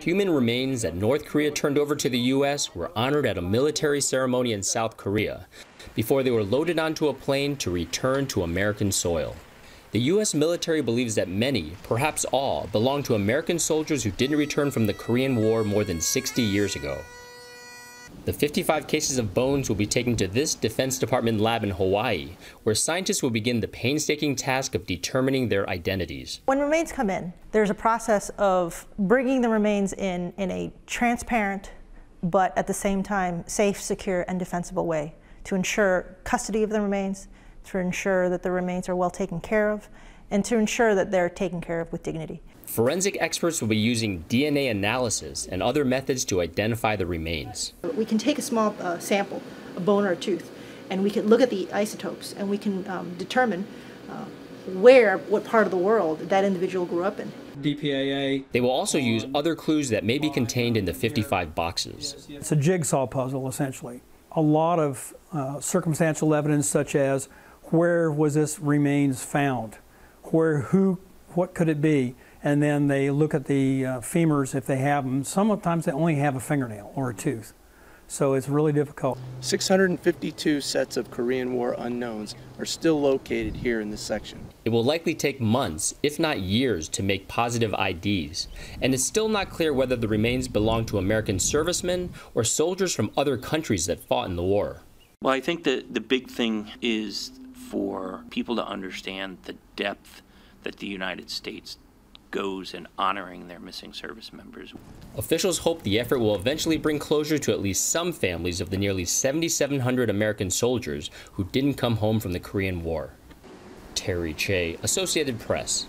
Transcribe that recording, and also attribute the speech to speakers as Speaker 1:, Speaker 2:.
Speaker 1: Human remains that North Korea turned over to the U.S. were honored at a military ceremony in South Korea before they were loaded onto a plane to return to American soil. The U.S. military believes that many, perhaps all, belong to American soldiers who didn't return from the Korean War more than 60 years ago. The 55 cases of bones will be taken to this Defense Department lab in Hawaii, where scientists will begin the painstaking task of determining their identities.
Speaker 2: When remains come in, there's a process of bringing the remains in a transparent, but at the same time safe, secure, and defensible way to ensure custody of the remains, to ensure that the remains are well taken care of, and to ensure that they're taken care of with dignity.
Speaker 1: Forensic experts will be using DNA analysis and other methods to identify the remains.
Speaker 2: We can take a small sample, a bone or a tooth, and we can look at the isotopes, and we can determine what part of the world that individual grew up in.
Speaker 3: DPAA.
Speaker 1: They will also use other clues that may be contained in the 55 boxes.
Speaker 3: It's a jigsaw puzzle, essentially. A lot of circumstantial evidence, such as where was this remains found, what could it be, and then they look at the femurs if they have them. Sometimes they only have a fingernail or a tooth, so it's really difficult.
Speaker 4: 652 sets of Korean War unknowns are still located here in this section.
Speaker 1: It will likely take months, if not years, to make positive IDs, and it's still not clear whether the remains belong to American servicemen or soldiers from other countries that fought in the war.
Speaker 5: Well, I think that the big thing is for people to understand the depth that the United States goes in honoring their missing service members.
Speaker 1: Officials hope the effort will eventually bring closure to at least some families of the nearly 7,700 American soldiers who didn't come home from the Korean War. Terry Che, Associated Press.